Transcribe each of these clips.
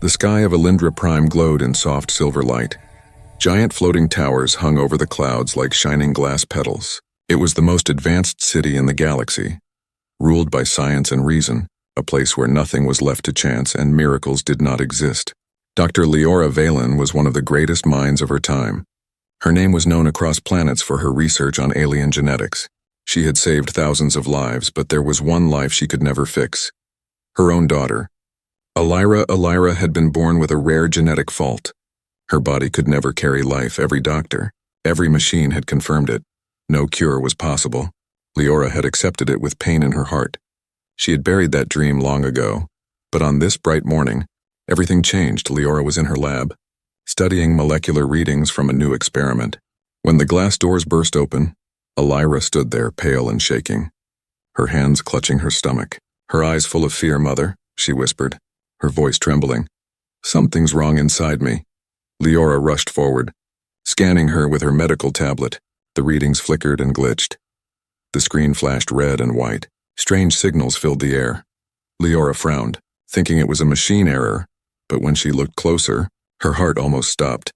The sky of Alindra Prime glowed in soft silver light. Giant floating towers hung over the clouds like shining glass petals. It was the most advanced city in the galaxy, ruled by science and reason, a place where nothing was left to chance and miracles did not exist. Dr. Leora Valen was one of the greatest minds of her time. Her name was known across planets for her research on alien genetics. She had saved thousands of lives, but there was one life she could never fix. Her own daughter. Alira had been born with a rare genetic fault. Her body could never carry life. Every doctor, every machine had confirmed it. No cure was possible. Leora had accepted it with pain in her heart. She had buried that dream long ago. But on this bright morning, everything changed. Leora was in her lab, studying molecular readings from a new experiment. When the glass doors burst open, Alira stood there, pale and shaking, her hands clutching her stomach, her eyes full of fear. "Mother," she whispered, her voice trembling. "Something's wrong inside me." Leora rushed forward, scanning her with her medical tablet. The readings flickered and glitched. The screen flashed red and white. Strange signals filled the air. Leora frowned, thinking it was a machine error, but when she looked closer, her heart almost stopped.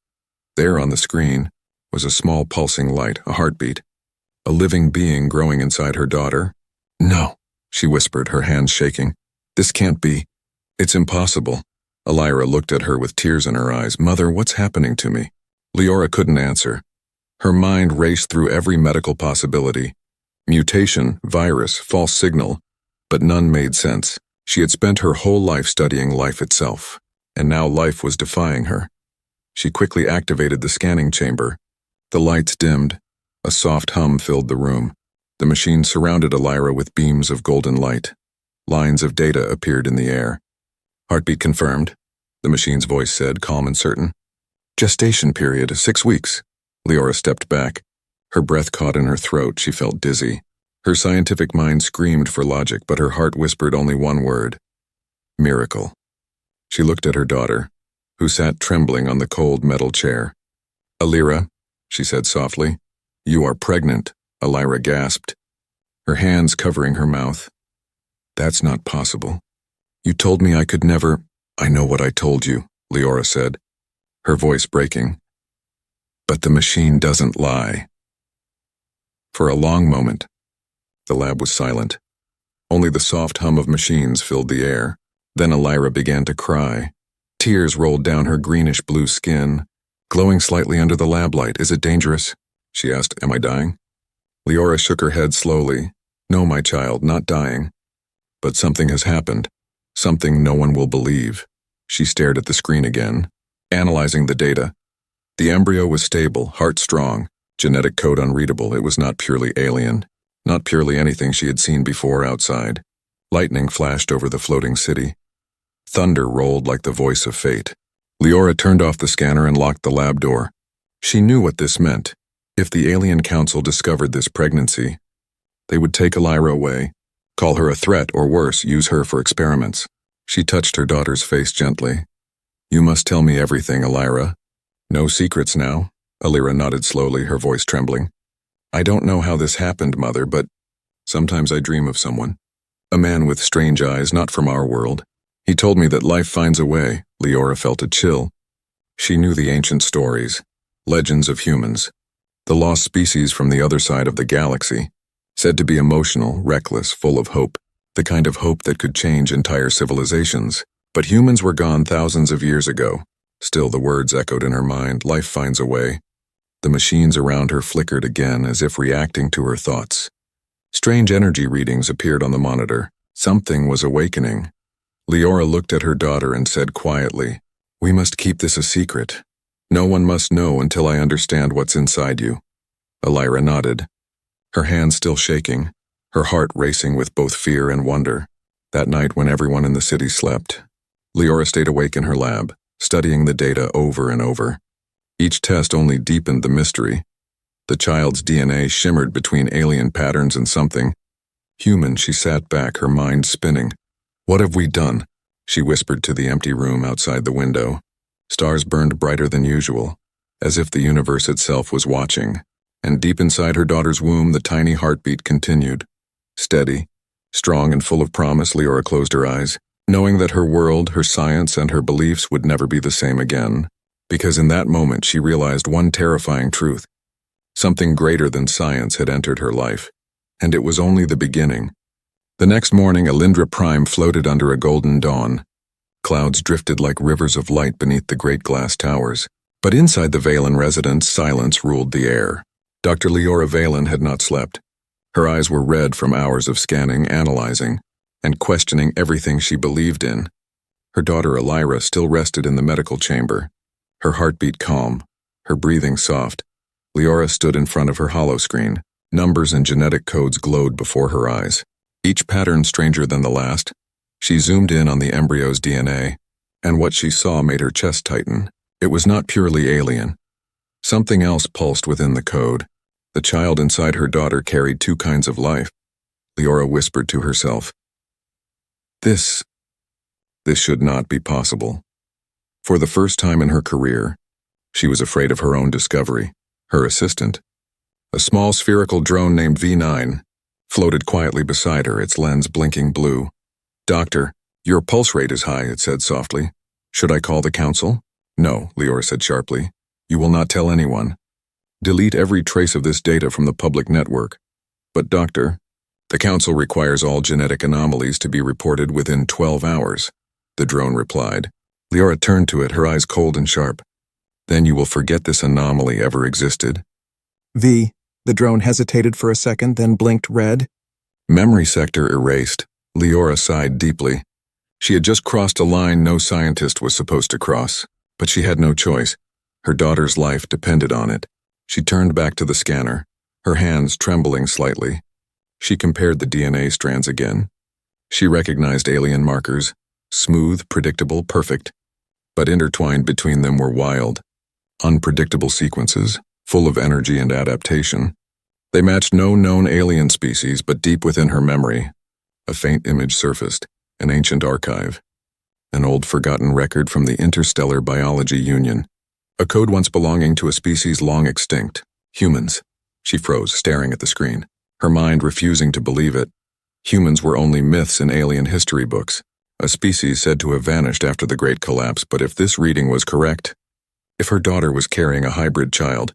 There on the screen was a small pulsing light, a heartbeat, a living being growing inside her daughter. "No," she whispered, her hands shaking. "This can't be. It's impossible." Alira looked at her with tears in her eyes. "Mother, what's happening to me?" Leora couldn't answer. Her mind raced through every medical possibility. Mutation, virus, false signal, but none made sense. She had spent her whole life studying life itself, and now life was defying her. She quickly activated the scanning chamber. The lights dimmed. A soft hum filled the room. The machine surrounded Alira with beams of golden light. Lines of data appeared in the air. "Heartbeat confirmed," the machine's voice said, calm and certain. "Gestation period, 6 weeks." Leora stepped back. Her breath caught in her throat. She felt dizzy. Her scientific mind screamed for logic, but her heart whispered only one word: miracle. She looked at her daughter, who sat trembling on the cold metal chair. "Alira," she said softly. "You are pregnant," Alira gasped, her hands covering her mouth. "That's not possible. You told me I could never—" "I know what I told you," Leora said, her voice breaking. "But the machine doesn't lie." For a long moment, the lab was silent. Only the soft hum of machines filled the air. Then Alira began to cry. Tears rolled down her greenish-blue skin, glowing slightly under the lab light. "Is it dangerous?" she asked. "Am I dying?" Leora shook her head slowly. "No, my child, not dying. But something has happened. Something no one will believe." She stared at the screen again, analyzing the data. The embryo was stable, heart strong, genetic code unreadable. It was not purely alien, not purely anything she had seen before outside. Lightning flashed over the floating city. Thunder rolled like the voice of fate. Leora turned off the scanner and locked the lab door. She knew what this meant. If the Alien Council discovered this pregnancy, they would take Alira away, call her a threat, or worse, use her for experiments. She touched her daughter's face gently. "You must tell me everything, Alira." "No secrets now," Alira nodded slowly, her voice trembling. "I don't know how this happened, Mother, but sometimes I dream of someone. A man with strange eyes, not from our world. He told me that life finds a way." Leora felt a chill. She knew the ancient stories, legends of humans, the lost species from the other side of the galaxy, said to be emotional, reckless, full of hope, the kind of hope that could change entire civilizations. But humans were gone thousands of years ago. Still, the words echoed in her mind. Life finds a way. The machines around her flickered again, as if reacting to her thoughts. Strange energy readings appeared on the monitor. Something was awakening. Leora looked at her daughter and said quietly, "We must keep this a secret. No one must know until I understand what's inside you." Alira nodded, her hands still shaking, her heart racing with both fear and wonder. That night, when everyone in the city slept, Leora stayed awake in her lab, studying the data over and over. Each test only deepened the mystery. The child's DNA shimmered between alien patterns and something human. She sat back, her mind spinning. "What have we done?" she whispered to the empty room outside the window. Stars burned brighter than usual, as if the universe itself was watching. And deep inside her daughter's womb, the tiny heartbeat continued. Steady, strong and full of promise, Leora closed her eyes. knowing that her world, her science, and her beliefs would never be the same again, because in that moment she realized one terrifying truth. Something greater than science had entered her life, and it was only the beginning. The next morning, Alindra Prime floated under a golden dawn. Clouds drifted like rivers of light beneath the great glass towers, but inside the Valen residence, silence ruled the air. Dr. Leora Valen had not slept. Her eyes were red from hours of scanning, analyzing, and questioning everything she believed in. Her daughter Elira still rested in the medical chamber, her heartbeat calm, her breathing soft. Leora stood in front of her holoscreen. Numbers and genetic codes glowed before her eyes, each pattern stranger than the last. She zoomed in on the embryo's DNA, and what she saw made her chest tighten. It was not purely alien. Something else pulsed within the code. The child inside her daughter carried two kinds of life. Leora whispered to herself, This should not be possible. For the first time in her career, she was afraid of her own discovery. Her assistant, a small spherical drone named V9, floated quietly beside her, its lens blinking blue. Doctor, your pulse rate is high, it said softly. Should I call the council? No, Leora said sharply. You will not tell anyone. Delete every trace of this data from the public network. But doctor, the council requires all genetic anomalies to be reported within 12 hours, the drone replied. Leora turned to it, her eyes cold and sharp. Then you will forget this anomaly ever existed. The drone hesitated for a second, then blinked red. Memory sector erased. Leora sighed deeply. She had just crossed a line no scientist was supposed to cross, but she had no choice. Her daughter's life depended on it. She turned back to the scanner, her hands trembling slightly. She compared the DNA strands again. She recognized alien markers, smooth, predictable, perfect. But intertwined between them were wild, unpredictable sequences, full of energy and adaptation. They matched no known alien species, but deep within her memory, a faint image surfaced, an ancient archive, an old forgotten record from the Interstellar Biology Union, a code once belonging to a species long extinct, humans. She froze, staring at the screen, her mind refusing to believe it. Humans were only myths in alien history books, a species said to have vanished after the Great Collapse. But if this reading was correct, if her daughter was carrying a hybrid child,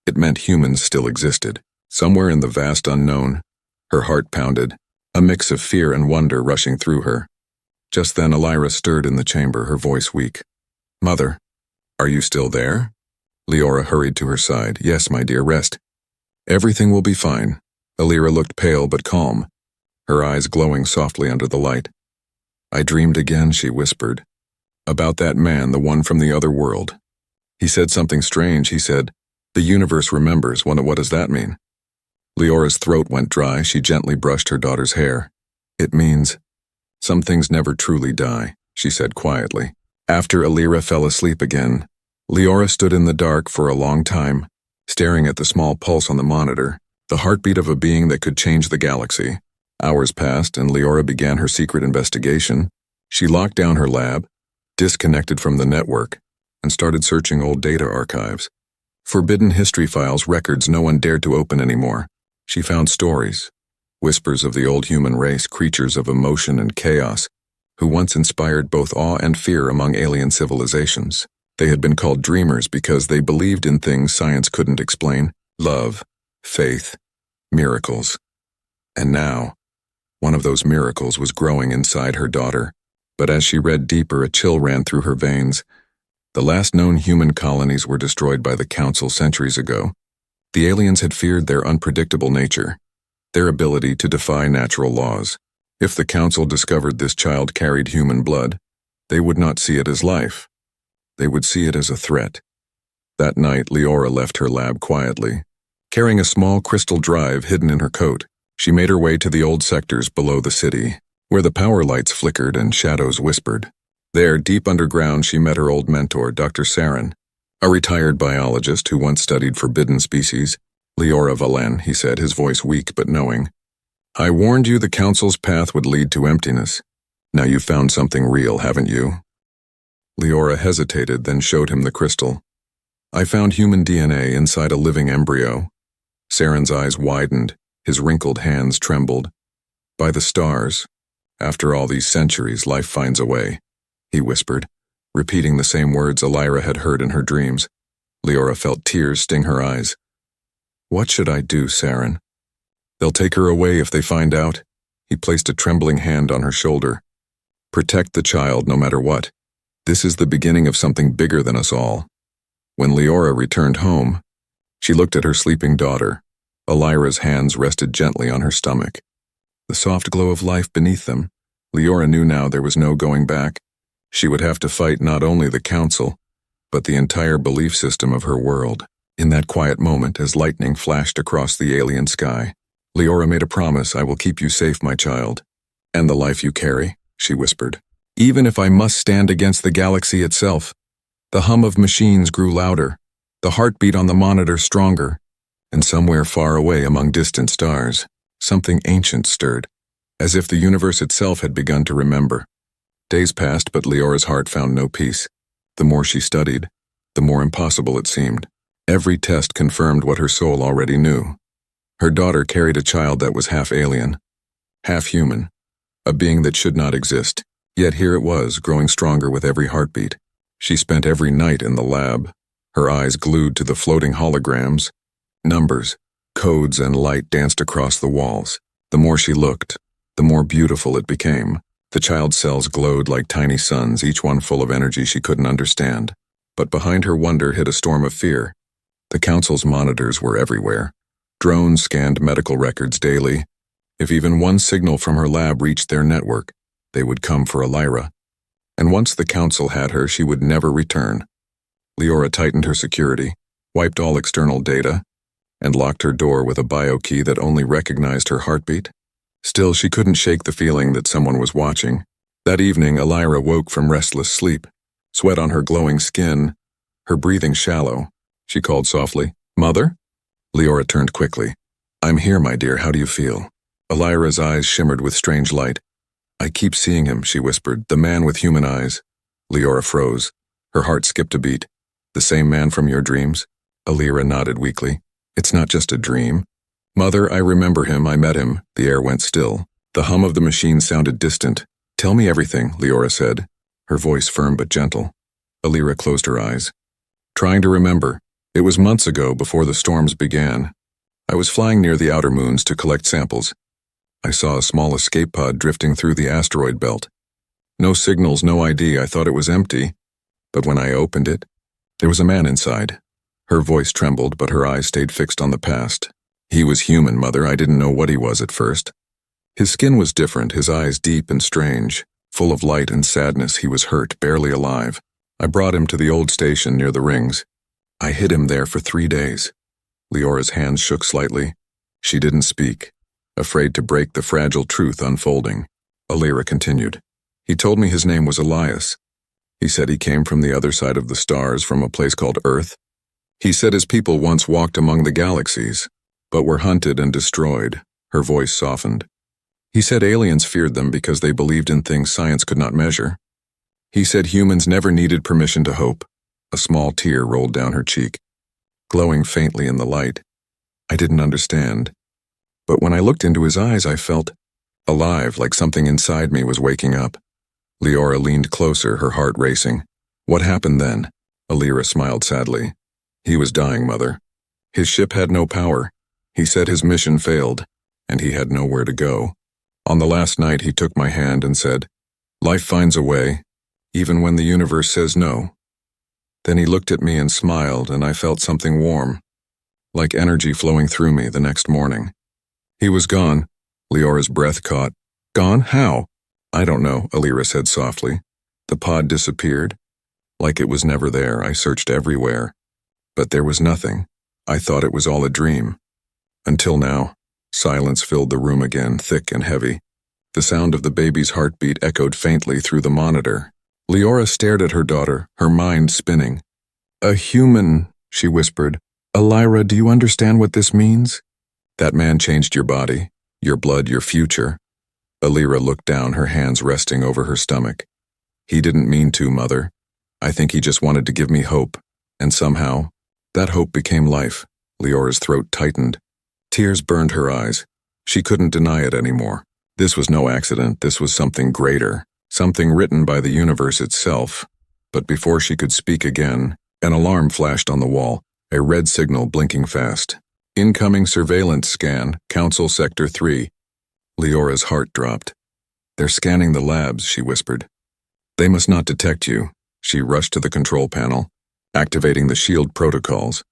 it meant humans still existed, somewhere in the vast unknown. Her heart pounded, a mix of fear and wonder rushing through her. Just then Elira stirred in the chamber, her voice weak. Mother, are you still there? Leora hurried to her side. Yes, my dear, rest. Everything will be fine. Elira looked pale but calm, her eyes glowing softly under the light. I dreamed again, she whispered. About that man, the one from the other world. He said something strange. He said, the universe remembers. What does that mean? Leora's throat went dry. She gently brushed her daughter's hair. It means, some things never truly die, she said quietly. After Elira fell asleep again, Leora stood in the dark for a long time, staring at the small pulse on the monitor, the heartbeat of a being that could change the galaxy. Hours passed and Leora began her secret investigation. She locked down her lab, disconnected from the network, and started searching old data archives. Forbidden history files, records no one dared to open anymore. She found stories, whispers of the old human race, creatures of emotion and chaos, who once inspired both awe and fear among alien civilizations. They had been called dreamers because they believed in things science couldn't explain: love, faith, miracles. And now, one of those miracles was growing inside her daughter. But as she read deeper, a chill ran through her veins. The last known human colonies were destroyed by the Council centuries ago. The aliens had feared their unpredictable nature, their ability to defy natural laws. If the Council discovered this child carried human blood, they would not see it as life. They would see it as a threat. That night, Leora left her lab quietly. Carrying a small crystal drive hidden in her coat, she made her way to the old sectors below the city, where the power lights flickered and shadows whispered. There, deep underground, she met her old mentor, Dr. Saren, a retired biologist who once studied forbidden species. Leora Valen, he said, his voice weak but knowing. I warned you the Council's path would lead to emptiness. Now you've found something real, haven't you? Leora hesitated, then showed him the crystal. I found human DNA inside a living embryo. Saren's eyes widened, his wrinkled hands trembled. By the stars, After all these centuries, life finds a way, he whispered, repeating the same words Elira had heard in her dreams. Leora felt tears sting her eyes. What should I do, Saren? They'll take her away if they find out. He placed a trembling hand on her shoulder. Protect the child no matter what. This is the beginning of something bigger than us all. When Leora returned home, she looked at her sleeping daughter. Elira's hands rested gently on her stomach. The soft glow of life beneath them. Leora knew now there was no going back. She would have to fight not only the council, but the entire belief system of her world. In that quiet moment, as lightning flashed across the alien sky, Leora made a promise. I will keep you safe, my child. And the life you carry, she whispered. Even if I must stand against the galaxy itself. The hum of machines grew louder, the heartbeat on the monitor stronger, and somewhere far away among distant stars, something ancient stirred, as if the universe itself had begun to remember. Days passed, but Leora's heart found no peace. The more she studied, the more impossible it seemed. Every test confirmed what her soul already knew. Her daughter carried a child that was half alien, half human, a being that should not exist. Yet here it was, growing stronger with every heartbeat. She spent every night in the lab, her eyes glued to the floating holograms. Numbers, codes, and light danced across the walls. The more she looked, the more beautiful it became. The child's cells glowed like tiny suns, each one full of energy she couldn't understand. But behind her wonder hid a storm of fear. The council's monitors were everywhere. Drones scanned medical records daily. If even one signal from her lab reached their network, they would come for Elira. And once the council had her, she would never return. Leora tightened her security, wiped all external data, and locked her door with a bio-key that only recognized her heartbeat. Still, she couldn't shake the feeling that someone was watching. That evening, Elira woke from restless sleep, sweat on her glowing skin, her breathing shallow. She called softly, "Mother?" Leora turned quickly. "I'm here, my dear. How do you feel?" Elira's eyes shimmered with strange light. "I keep seeing him," she whispered, "the man with human eyes." Leora froze. Her heart skipped a beat. "The same man from your dreams?" Elira nodded weakly. "It's not just a dream." "Mother, I remember him. I met him." The air went still. The hum of the machine sounded distant. "Tell me everything," Leora said, her voice firm but gentle. Elira closed her eyes. "Trying to remember. It was months ago, before the storms began. I was flying near the outer moons to collect samples. I saw a small escape pod drifting through the asteroid belt. No signals, no ID. I thought it was empty. But when I opened it, there was a man inside." Her voice trembled, but her eyes stayed fixed on the past. "He was human, Mother. I didn't know what he was at first. His skin was different, his eyes deep and strange. Full of light and sadness, he was hurt, barely alive. I brought him to the old station near the rings. I hid him there for 3 days. Leora's hands shook slightly. She didn't speak, afraid to break the fragile truth unfolding. Elira continued. He told me his name was Elias. He said he came from the other side of the stars, from a place called Earth. He said his people once walked among the galaxies, but were hunted and destroyed. Her voice softened. He said aliens feared them because they believed in things science could not measure. He said humans never needed permission to hope. A small tear rolled down her cheek, glowing faintly in the light. I didn't understand. But when I looked into his eyes, I felt alive, like something inside me was waking up. Leora leaned closer, her heart racing. What happened then? Elira smiled sadly. He was dying, Mother. His ship had no power. He said his mission failed, and he had nowhere to go. On the last night, he took my hand and said, "Life finds a way, even when the universe says no." Then he looked at me and smiled, and I felt something warm, like energy flowing through me the next morning. He was gone. Leora's breath caught. Gone? How? I don't know, Elira said softly. The pod disappeared. Like it was never there. I searched everywhere. But there was nothing. I thought it was all a dream. Until now. Silence filled the room again, thick and heavy. The sound of the baby's heartbeat echoed faintly through the monitor. Leora stared at her daughter, her mind spinning. A human, she whispered. Elira, do you understand what this means? That man changed your body, your blood, your future. Elira looked down, her hands resting over her stomach. He didn't mean to, Mother. I think he just wanted to give me hope. And somehow, that hope became life. Leora's throat tightened. Tears burned her eyes. She couldn't deny it anymore. This was no accident, this was something greater, something written by the universe itself. But before she could speak again, an alarm flashed on the wall, a red signal blinking fast. Incoming surveillance scan, Council Sector 3. Leora's heart dropped. They're scanning the labs, she whispered. They must not detect you. She rushed to the control panel, activating the shield protocols.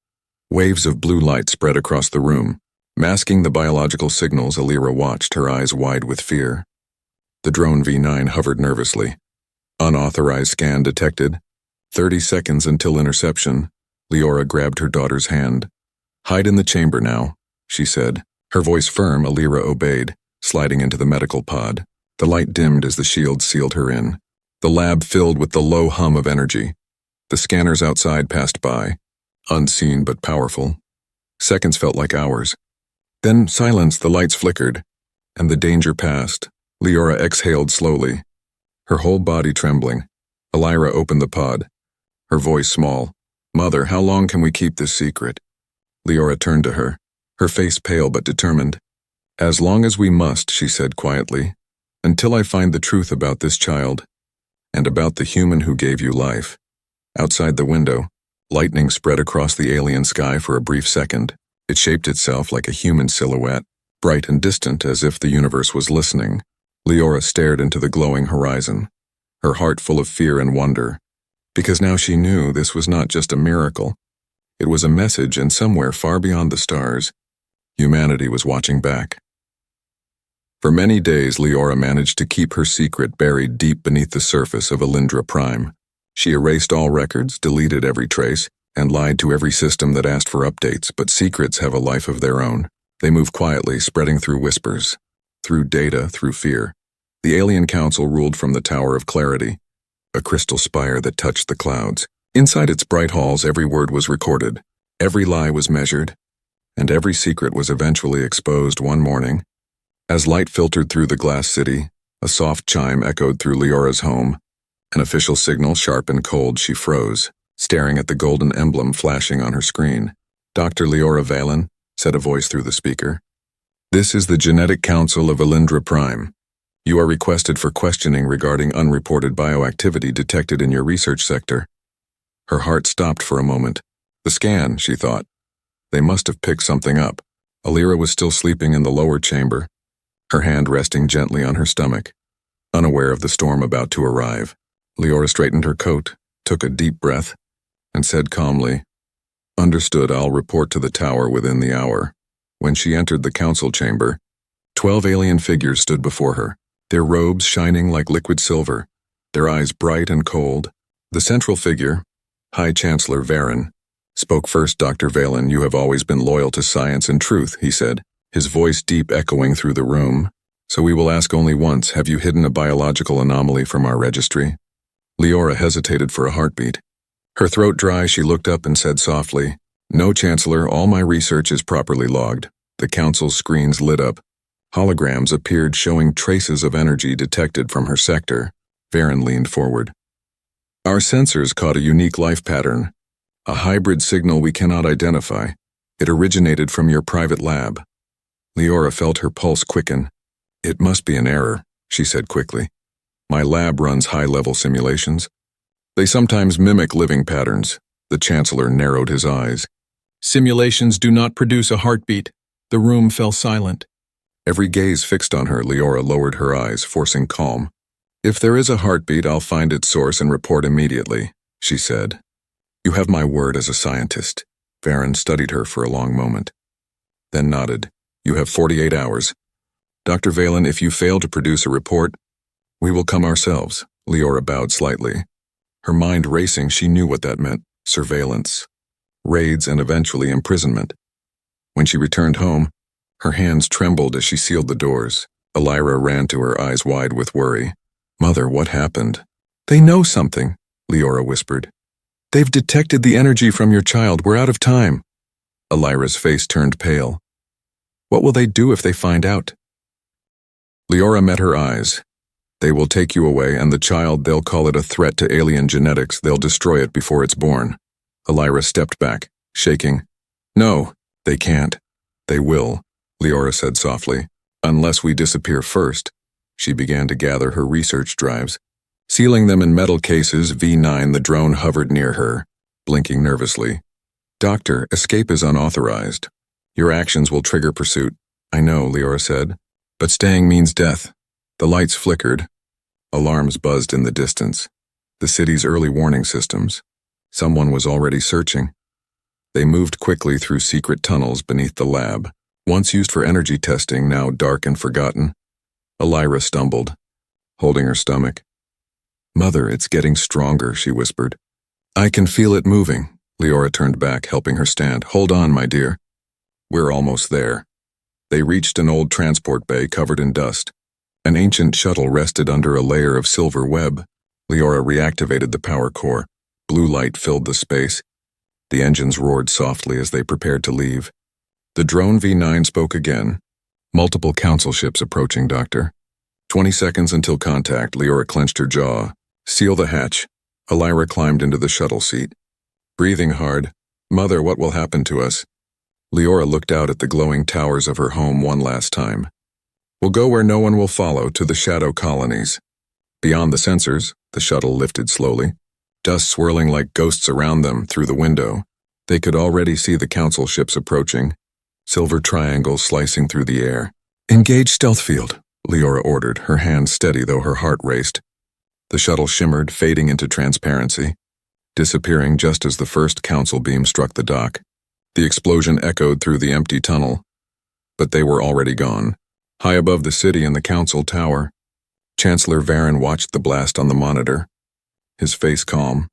Waves of blue light spread across the room, masking the biological signals. Alira watched, her eyes wide with fear. The drone V9 hovered nervously. Unauthorized scan detected. 30 seconds until interception. Leora grabbed her daughter's hand. Hide in the chamber now, she said. Her voice firm, Alira obeyed, sliding into the medical pod. The light dimmed as the shield sealed her in. The lab filled with the low hum of energy. The scanners outside passed by, unseen but powerful. Seconds felt like hours. Then silence, the lights flickered, and the danger passed. Leora exhaled slowly, her whole body trembling. Alira opened the pod, her voice small. Mother, how long can we keep this secret? Leora turned to her, her face pale but determined. As long as we must, she said quietly, until I find the truth about this child, and about the human who gave you life. Outside the window, lightning spread across the alien sky for a brief second. It shaped itself like a human silhouette, bright and distant as if the universe was listening. Leora stared into the glowing horizon, her heart full of fear and wonder, because now she knew this was not just a miracle. It was a message, and somewhere far beyond the stars, humanity was watching back. For many days, Leora managed to keep her secret buried deep beneath the surface of Alindra Prime. She erased all records, deleted every trace, and lied to every system that asked for updates, but secrets have a life of their own. They move quietly, spreading through whispers, through data, through fear. The Alien Council ruled from the Tower of Clarity, a crystal spire that touched the clouds. Inside its bright halls, every word was recorded, every lie was measured, and every secret was eventually exposed one morning. As light filtered through the glass city, a soft chime echoed through Leora's home. An official signal, sharp and cold. She froze, staring at the golden emblem flashing on her screen. Dr. Leora Valen, said a voice through the speaker. This is the Genetic Council of Alindra Prime. You are requested for questioning regarding unreported bioactivity detected in your research sector. Her heart stopped for a moment. The scan, she thought. They must have picked something up. Alira was still sleeping in the lower chamber, her hand resting gently on her stomach, unaware of the storm about to arrive. Leora straightened her coat, took a deep breath, and said calmly, Understood, I'll report to the tower within the hour. When she entered the council chamber, 12 alien figures stood before her, their robes shining like liquid silver, their eyes bright and cold. The central figure, High Chancellor Varen, spoke first. Dr. Valen, you have always been loyal to science and truth, he said, his voice deep echoing through the room. So we will ask only once, have you hidden a biological anomaly from our registry? Leora hesitated for a heartbeat. Her throat dry, she looked up and said softly, No, Chancellor, all my research is properly logged. The council's screens lit up. Holograms appeared showing traces of energy detected from her sector. Varen leaned forward. Our sensors caught a unique life pattern, a hybrid signal we cannot identify. It originated from your private lab. Leora felt her pulse quicken. It must be an error, she said quickly. My lab runs high-level simulations. They sometimes mimic living patterns. The Chancellor narrowed his eyes. Simulations do not produce a heartbeat. The room fell silent. Every gaze fixed on her, Leora lowered her eyes, forcing calm. If there is a heartbeat, I'll find its source and report immediately, she said. You have my word as a scientist. Varen studied her for a long moment, then nodded. You have 48 hours. Dr. Valen, if you fail to produce a report, we will come ourselves. Leora bowed slightly. Her mind racing, she knew what that meant. Surveillance, raids, and eventually imprisonment. When she returned home, her hands trembled as she sealed the doors. Alira ran to her, eyes wide with worry. Mother, what happened? They know something, Leora whispered. They've detected the energy from your child. We're out of time. Alira's face turned pale. What will they do if they find out? Leora met her eyes. They will take you away, and the child, they'll call it a threat to alien genetics. They'll destroy it before it's born. Alira stepped back, shaking. No, they can't. They will, Leora said softly. Unless we disappear first. She began to gather her research drives. Sealing them in metal cases, V9, the drone hovered near her, blinking nervously. "Doctor, escape is unauthorized. Your actions will trigger pursuit." "I know," Leora said. "But staying means death." The lights flickered. Alarms buzzed in the distance. The city's early warning systems. Someone was already searching. They moved quickly through secret tunnels beneath the lab, once used for energy testing, now dark and forgotten. Elira stumbled, holding her stomach. "Mother, it's getting stronger," she whispered. "I can feel it moving." Leora turned back, helping her stand. "Hold on, my dear. We're almost there." They reached an old transport bay covered in dust. An ancient shuttle rested under a layer of silver web. Leora reactivated the power core. Blue light filled the space. The engines roared softly as they prepared to leave. The drone V9 spoke again. "Multiple council ships approaching, Doctor." 20 seconds until contact. Leora clenched her jaw. "Seal the hatch." Elira climbed into the shuttle seat. Breathing hard. "Mother, what will happen to us?" Leora looked out at the glowing towers of her home one last time. "We'll go where no one will follow, to the shadow colonies." Beyond the sensors, the shuttle lifted slowly, dust swirling like ghosts around them through the window. They could already see the council ships approaching, silver triangles slicing through the air. "Engage stealth field," Leora ordered, her hands steady though her heart raced. The shuttle shimmered, fading into transparency, disappearing just as the first council beam struck the dock. The explosion echoed through the empty tunnel, but they were already gone. High above the city in the council tower, Chancellor Varen watched the blast on the monitor, his face calm.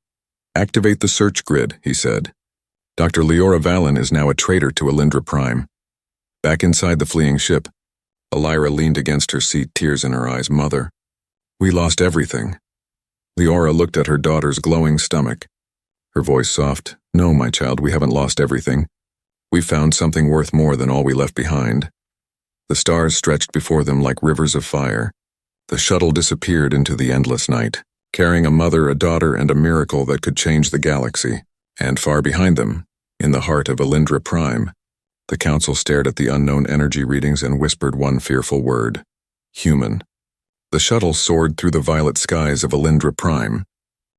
"Activate the search grid," he said. "Dr. Leora Valen is now a traitor to Alindra Prime." Back inside the fleeing ship, Elira leaned against her seat, tears in her eyes. "Mother, we lost everything." Leora looked at her daughter's glowing stomach, her voice soft. "No, my child, we haven't lost everything. We found something worth more than all we left behind." The stars stretched before them like rivers of fire. The shuttle disappeared into the endless night, carrying a mother, a daughter, and a miracle that could change the galaxy. And far behind them, in the heart of Alindra Prime, the council stared at the unknown energy readings and whispered one fearful word: human. The shuttle soared through the violet skies of Alindra Prime,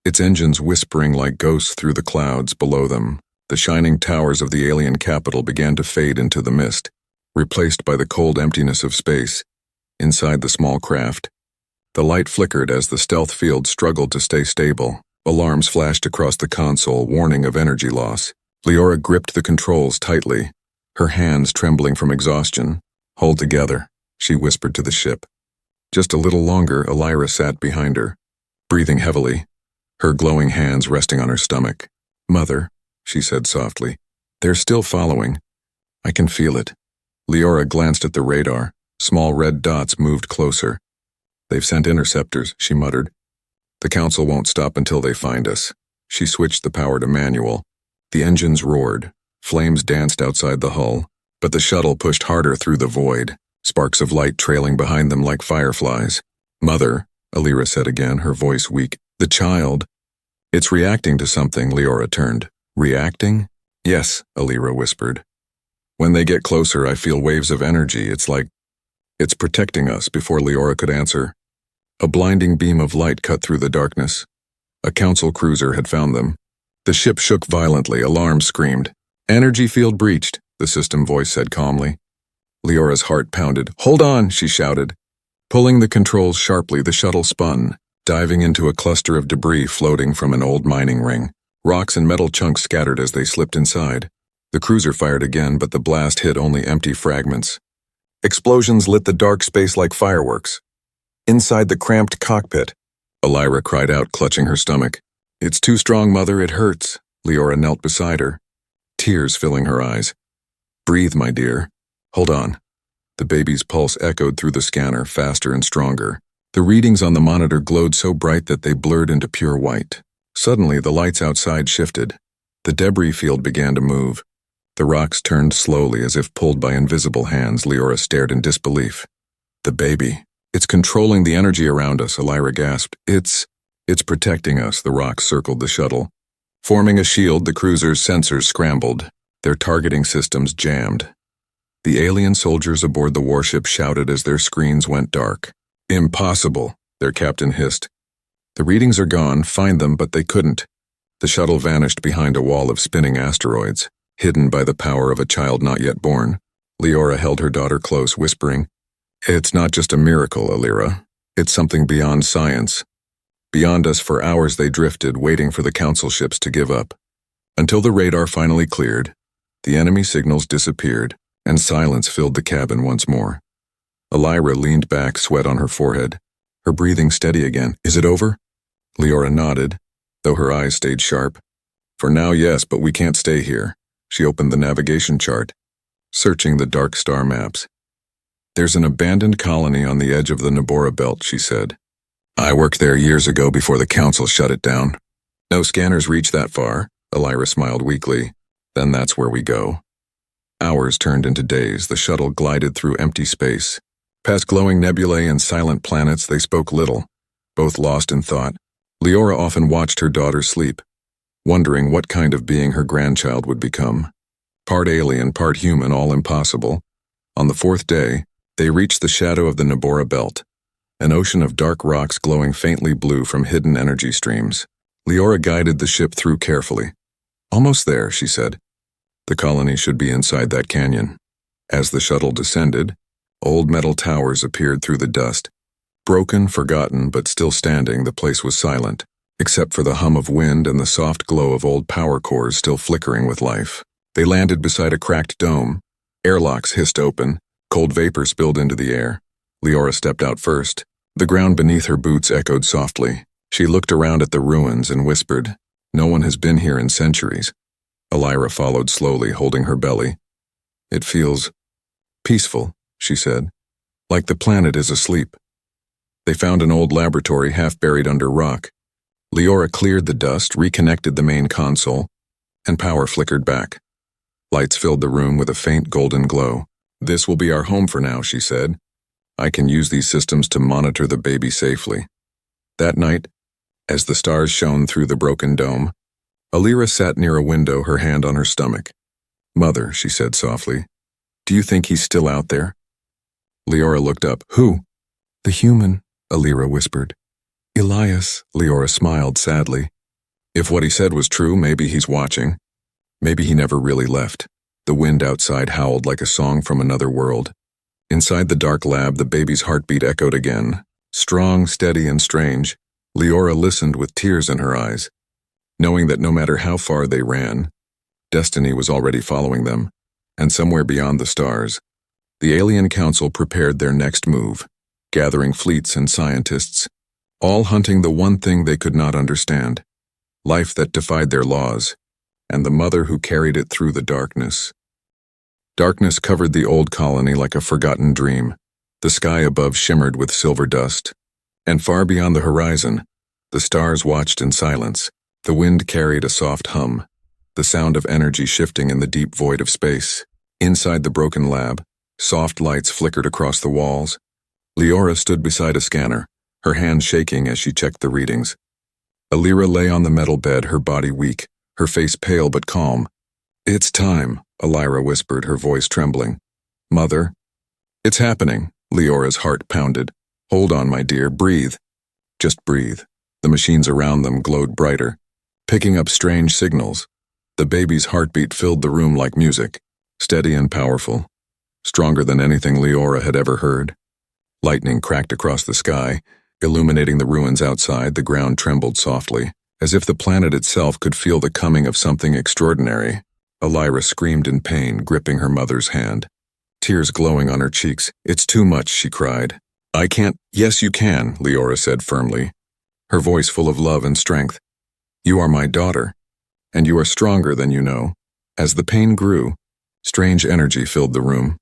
its engines whispering like ghosts through the clouds below them. The shining towers of the alien capital began to fade into the mist, replaced by the cold emptiness of space. Inside the small craft, the light flickered as the stealth field struggled to stay stable. Alarms flashed across the console, warning of energy loss. Leora gripped the controls tightly, her hands trembling from exhaustion. "Hold together," she whispered to the ship. Just a little longer, Elira sat behind her, breathing heavily, her glowing hands resting on her stomach. "Mother," she said softly, "they're still following. I can feel it." Leora glanced at the radar. Small red dots moved closer. "They've sent interceptors," she muttered. "The council won't stop until they find us." She switched the power to manual. The engines roared. Flames danced outside the hull, but the shuttle pushed harder through the void, sparks of light trailing behind them like fireflies. "Mother," Elira said again, her voice weak. "The child." "It's reacting to something," Leora turned. "Reacting?" "Yes," Elira whispered. "When they get closer, I feel waves of energy. It's like it's protecting us." Before Leora could answer, a blinding beam of light cut through the darkness. A council cruiser had found them. The ship shook violently, alarms screamed. "Energy field breached," the system voice said calmly. Leora's heart pounded. "Hold on," she shouted. Pulling the controls sharply, the shuttle spun, diving into a cluster of debris floating from an old mining ring. Rocks and metal chunks scattered as they slipped inside. The cruiser fired again, but the blast hit only empty fragments. Explosions lit the dark space like fireworks. Inside the cramped cockpit, Elira cried out, clutching her stomach. "It's too strong, Mother, it hurts." Leora knelt beside her, tears filling her eyes. "Breathe, my dear. Hold on." The baby's pulse echoed through the scanner, faster and stronger. The readings on the monitor glowed so bright that they blurred into pure white. Suddenly, the lights outside shifted. The debris field began to move. The rocks turned slowly as if pulled by invisible hands. Leora stared in disbelief. "The baby. It's controlling the energy around us," Elira gasped. It's protecting us." The rocks circled the shuttle. Forming a shield, the cruiser's sensors scrambled, their targeting systems jammed. The alien soldiers aboard the warship shouted as their screens went dark. Impossible, their captain hissed. The readings are gone, find them, but they couldn't. The shuttle vanished behind a wall of spinning asteroids, hidden by the power of a child not yet born. Leora held her daughter close, whispering, "It's not just a miracle, Alira. It's something beyond science." Beyond us for hours they drifted, waiting for the council ships to give up. Until the radar finally cleared, the enemy signals disappeared, and silence filled the cabin once more. Alira leaned back, sweat on her forehead, her breathing steady again. "Is it over?" Leora nodded, though her eyes stayed sharp. "For now, yes, but we can't stay here." She opened the navigation chart, searching the dark star maps. "There's an abandoned colony on the edge of the Nabora Belt," she said. "I worked there years ago before the council shut it down. No scanners reach that far." Alira smiled weakly. "Then that's where we go." Hours turned into days. The shuttle glided through empty space. Past glowing nebulae and silent planets, they spoke little, both lost in thought. Leora often watched her daughter sleep, wondering what kind of being her grandchild would become. Part alien, part human, all impossible. On the fourth day, they reached the shadow of the Nabora Belt, an ocean of dark rocks glowing faintly blue from hidden energy streams. Leora guided the ship through carefully. "Almost there," she said. "The colony should be inside that canyon." As the shuttle descended, old metal towers appeared through the dust. Broken, forgotten, but still standing, the place was silent, except for the hum of wind and the soft glow of old power cores still flickering with life. They landed beside a cracked dome. Airlocks hissed open. Cold vapor spilled into the air. Leora stepped out first. The ground beneath her boots echoed softly. She looked around at the ruins and whispered, "No one has been here in centuries." Alira followed slowly, holding her belly. "It feels peaceful," she said, "like the planet is asleep." They found an old laboratory half buried under rock. Leora cleared the dust, reconnected the main console, and power flickered back. Lights filled the room with a faint golden glow. "This will be our home for now," she said. "I can use these systems to monitor the baby safely." That night, as the stars shone through the broken dome, Alira sat near a window, her hand on her stomach. "Mother," she said softly, "do you think he's still out there?" Leora looked up. "Who?" "The human," Alira whispered. "Elias," Leora smiled sadly. "If what he said was true, maybe he's watching. Maybe he never really left." The wind outside howled like a song from another world. Inside the dark lab, the baby's heartbeat echoed again. Strong, steady, and strange, Leora listened with tears in her eyes, knowing that no matter how far they ran, destiny was already following them, and somewhere beyond the stars, the Alien Council prepared their next move, gathering fleets and scientists, all hunting the one thing they could not understand, life that defied their laws, and the mother who carried it through the darkness. Darkness covered the old colony like a forgotten dream. The sky above shimmered with silver dust, and far beyond the horizon, the stars watched in silence. The wind carried a soft hum, the sound of energy shifting in the deep void of space. Inside the broken lab, soft lights flickered across the walls. Leora stood beside a scanner, her hands shaking as she checked the readings. Alira lay on the metal bed, her body weak, her face pale but calm. "It's time," Alira whispered, her voice trembling. "Mother?" "It's happening," Leora's heart pounded. "Hold on, my dear, breathe." Just breathe. The machines around them glowed brighter, picking up strange signals. The baby's heartbeat filled the room like music, steady and powerful, stronger than anything Leora had ever heard. Lightning cracked across the sky, illuminating the ruins outside. The ground trembled softly, as if the planet itself could feel the coming of something extraordinary. Alira screamed in pain, gripping her mother's hand, tears glowing on her cheeks. "It's too much," she cried. "I can't." "Yes, you can," Leora said firmly, her voice full of love and strength. "You are my daughter, and you are stronger than you know." As the pain grew, strange energy filled the room.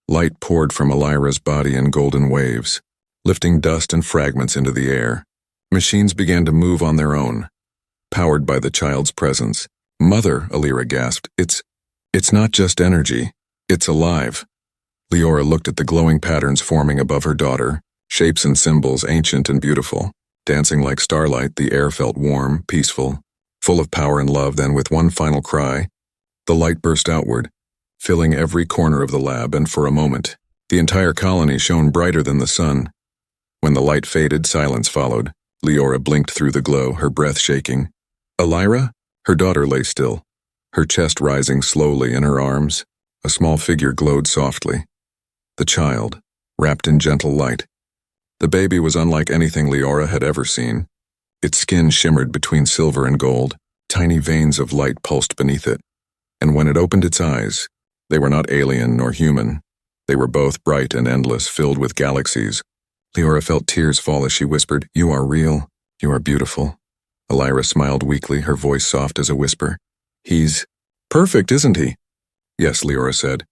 Light poured from Alira's body in golden waves, lifting dust and fragments into the air. Machines began to move on their own, powered by the child's presence. "Mother," Alira gasped, It's not just energy, it's alive." Leora looked at the glowing patterns forming above her daughter, shapes and symbols ancient and beautiful. Dancing like starlight, the air felt warm, peaceful, full of power and love. Then with one final cry, the light burst outward, filling every corner of the lab, and for a moment, the entire colony shone brighter than the sun. When the light faded, silence followed. Leora blinked through the glow, her breath shaking. Elira? Her daughter lay still, her chest rising slowly in her arms. A small figure glowed softly. The child, wrapped in gentle light. The baby was unlike anything Leora had ever seen. Its skin shimmered between silver and gold, tiny veins of light pulsed beneath it. And when it opened its eyes, they were not alien nor human. They were both bright and endless, filled with galaxies. Leora felt tears fall as she whispered, "You are real. You are beautiful." Elira smiled weakly, her voice soft as a whisper. "He's perfect, isn't he?" "Yes," Leora said.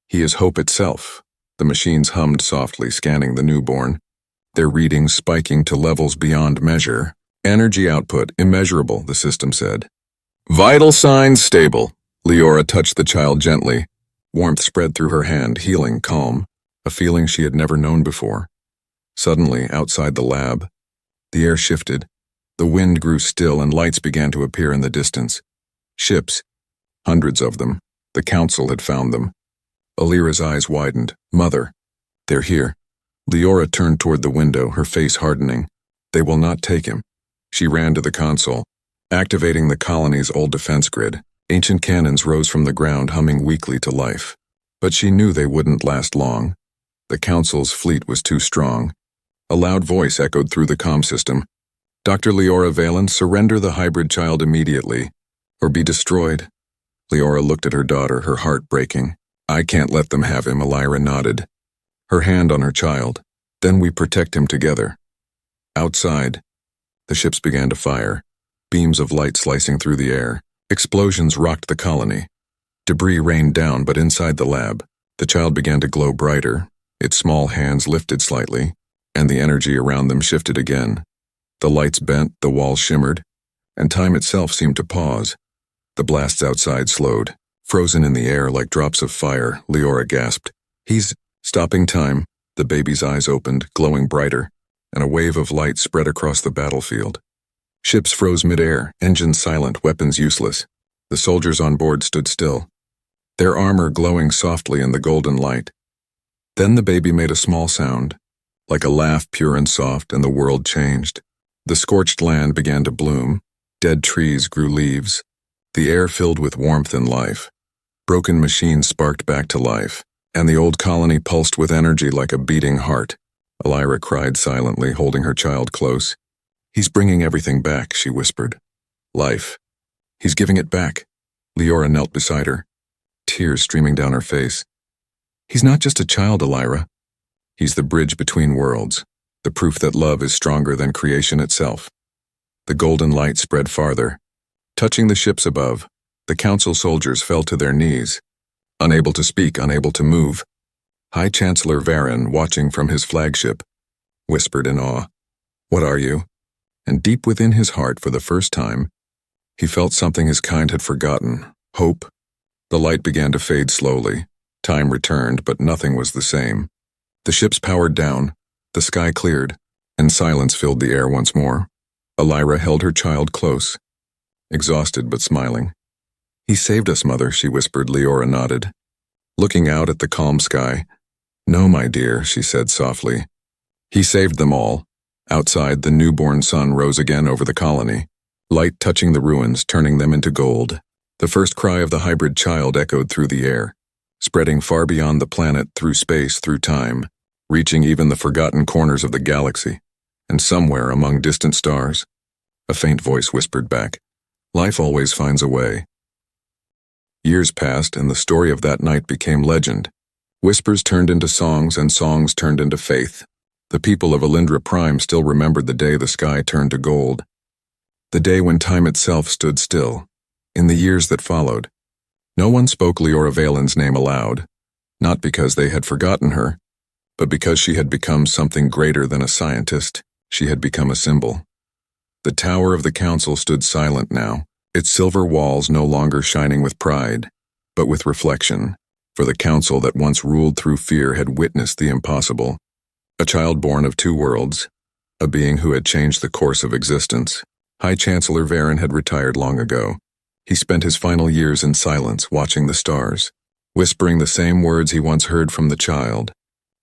"He is hope itself." The machines hummed softly, scanning the newborn, their readings spiking to levels beyond measure. "Energy output immeasurable," the system said. "Vital signs stable." Leora touched the child gently. Warmth spread through her hand, healing, calm, a feeling she had never known before. Suddenly, outside the lab, the air shifted. The wind grew still and lights began to appear in the distance. Ships, hundreds of them. The council had found them. Elira's eyes widened. "Mother, they're here." Leora turned toward the window, her face hardening. "They will not take him." She ran to the console, activating the colony's old defense grid. Ancient cannons rose from the ground, humming weakly to life. But she knew they wouldn't last long. The council's fleet was too strong. A loud voice echoed through the comm system. "Dr. Leora Valen, surrender the hybrid child immediately, or be destroyed." Leora looked at her daughter, her heart breaking. "I can't let them have him," Elira nodded, her hand on her child. "Then we protect him together." Outside, the ships began to fire, beams of light slicing through the air. Explosions rocked the colony. Debris rained down, but inside the lab, the child began to glow brighter. Its small hands lifted slightly, and the energy around them shifted again. The lights bent, the walls shimmered, and time itself seemed to pause. The blasts outside slowed. Frozen in the air like drops of fire, Leora gasped. "He's stopping time." The baby's eyes opened, glowing brighter, and a wave of light spread across the battlefield. Ships froze mid-air, engines silent, weapons useless. The soldiers on board stood still, their armor glowing softly in the golden light. Then the baby made a small sound, like a laugh pure and soft, and the world changed. The scorched land began to bloom, dead trees grew leaves, the air filled with warmth and life. Broken machines sparked back to life, and the old colony pulsed with energy like a beating heart. Elira cried silently, holding her child close. "He's bringing everything back," she whispered. "Life. He's giving it back." Leora knelt beside her, tears streaming down her face. "He's not just a child, Elira. He's the bridge between worlds, the proof that love is stronger than creation itself." The golden light spread farther. Touching the ships above, the council soldiers fell to their knees, unable to speak, unable to move. High Chancellor Varen, watching from his flagship, whispered in awe, "What are you?" And deep within his heart, for the first time, he felt something his kind had forgotten: hope. The light began to fade slowly. Time returned, but nothing was the same. The ships powered down, the sky cleared, and silence filled the air once more. Elira held her child close, exhausted but smiling. "He saved us, Mother," she whispered. Leora nodded, looking out at the calm sky. "No, my dear," she said softly. "He saved them all." Outside, the newborn sun rose again over the colony, light touching the ruins, turning them into gold. The first cry of the hybrid child echoed through the air, spreading far beyond the planet, through space, through time, reaching even the forgotten corners of the galaxy. And somewhere among distant stars, a faint voice whispered back, "Life always finds a way." Years passed, and the story of that night became legend. Whispers turned into songs, and songs turned into faith. The people of Alindra Prime still remembered the day the sky turned to gold, the day when time itself stood still. In the years that followed, no one spoke Leora Valen's name aloud, not because they had forgotten her, but because she had become something greater than a scientist. She had become a symbol. The tower of the council stood silent now, its silver walls no longer shining with pride, but with reflection, for the council that once ruled through fear had witnessed the impossible. A child born of two worlds, a being who had changed the course of existence. High Chancellor Varen had retired long ago. He spent his final years in silence, watching the stars, whispering the same words he once heard from the child.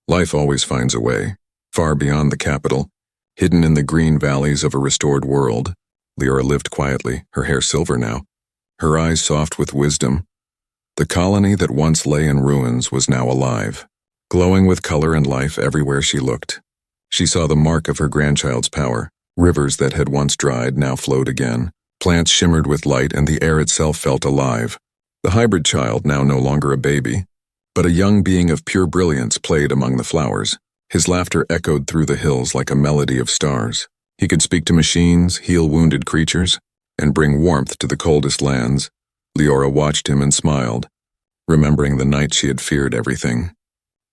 Life always finds a way. Far beyond the capital, hidden in the green valleys of a restored world, Leora lived quietly, her hair silver now, her eyes soft with wisdom. The colony that once lay in ruins was now alive, glowing with color and life everywhere she looked. She saw the mark of her grandchild's power. Rivers that had once dried now flowed again. Plants shimmered with light and the air itself felt alive. The hybrid child, now no longer a baby, but a young being of pure brilliance, played among the flowers. His laughter echoed through the hills like a melody of stars. He could speak to machines, heal wounded creatures, and bring warmth to the coldest lands. Leora watched him and smiled, remembering the night she had feared everything.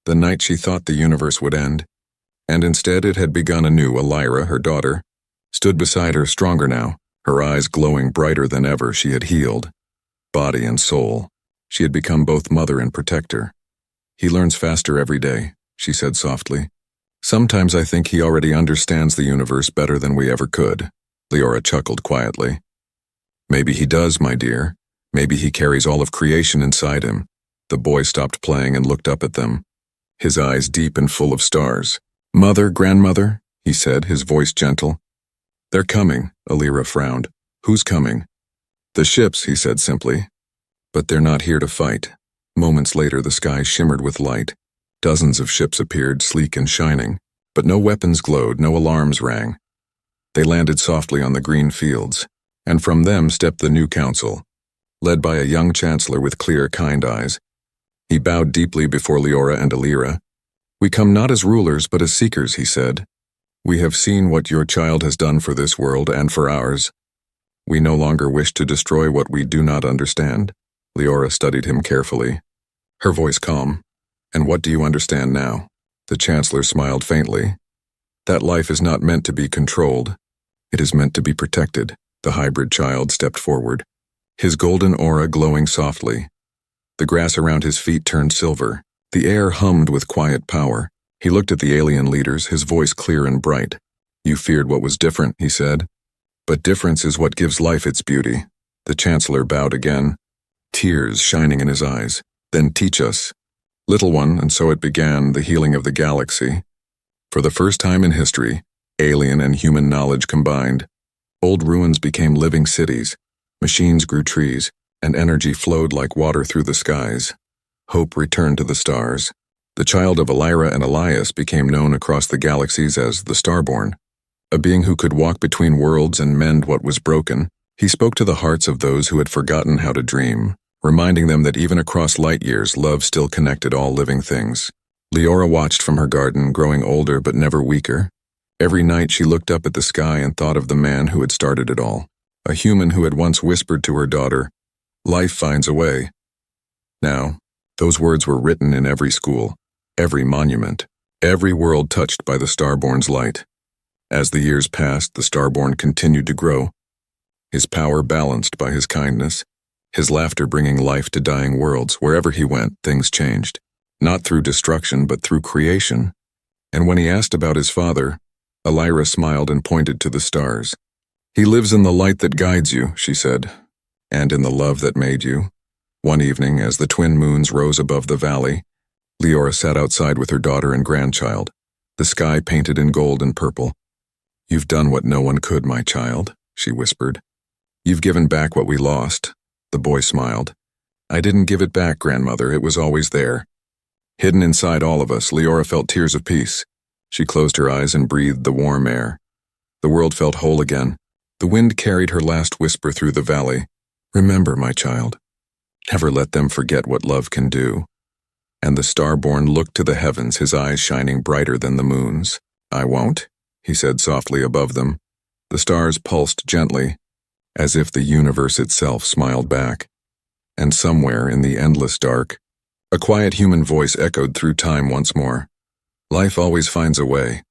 The night she thought the universe would end, and instead it had begun anew. Elira, her daughter, stood beside her, stronger now, her eyes glowing brighter than ever. She had healed, body and soul. She had become both mother and protector. "He learns faster every day," she said softly. "Sometimes I think he already understands the universe better than we ever could." Leora chuckled quietly. "Maybe he does, my dear. Maybe he carries all of creation inside him." The boy stopped playing and looked up at them, his eyes deep and full of stars. "Mother, grandmother," he said, his voice gentle. "They're coming," Elira frowned. "Who's coming?" "The ships," he said simply. "But they're not here to fight." Moments later, the sky shimmered with light. Dozens of ships appeared, sleek and shining, but no weapons glowed, no alarms rang. They landed softly on the green fields, and from them stepped the new council, led by a young chancellor with clear, kind eyes. He bowed deeply before Leora and Elira. "We come not as rulers, but as seekers," he said. "We have seen what your child has done for this world and for ours. We no longer wish to destroy what we do not understand." Leora studied him carefully, her voice calm. "And what do you understand now?" The chancellor smiled faintly. "That life is not meant to be controlled. It is meant to be protected." The hybrid child stepped forward, his golden aura glowing softly. The grass around his feet turned silver. The air hummed with quiet power. He looked at the alien leaders, his voice clear and bright. "You feared what was different," he said. "But difference is what gives life its beauty." The chancellor bowed again, tears shining in his eyes. "Then teach us, little one." And so it began, the healing of the galaxy. For the first time in history, alien and human knowledge combined. Old ruins became living cities, machines grew trees, and energy flowed like water through the skies. Hope returned to the stars. The child of Elira and Elias became known across the galaxies as the Starborn, a being who could walk between worlds and mend what was broken. He spoke to the hearts of those who had forgotten how to dream, reminding them that even across light years, love still connected all living things. Leora watched from her garden, growing older but never weaker. Every night she looked up at the sky and thought of the man who had started it all, a human who had once whispered to her daughter, "Life finds a way." Now, those words were written in every school, every monument, every world touched by the Starborn's light. As the years passed, the Starborn continued to grow, his power balanced by his kindness, his laughter bringing life to dying worlds. Wherever he went, things changed, not through destruction but through creation. And when he asked about his father, Elira smiled and pointed to the stars. "He lives in the light that guides you," she said, "and in the love that made you." One evening, as the twin moons rose above the valley, Leora sat outside with her daughter and grandchild, the sky painted in gold and purple. "You've done what no one could, my child," she whispered. "You've given back what we lost." The boy smiled. "I didn't give it back, grandmother. It was always there. Hidden inside all of us." Leora felt tears of peace. She closed her eyes and breathed the warm air. The world felt whole again. The wind carried her last whisper through the valley. "Remember, my child, never let them forget what love can do." And the Starborn looked to the heavens, his eyes shining brighter than the moon's. "I won't," he said softly above them. The stars pulsed gently, as if the universe itself smiled back. And somewhere in the endless dark, a quiet human voice echoed through time once more. "Life always finds a way."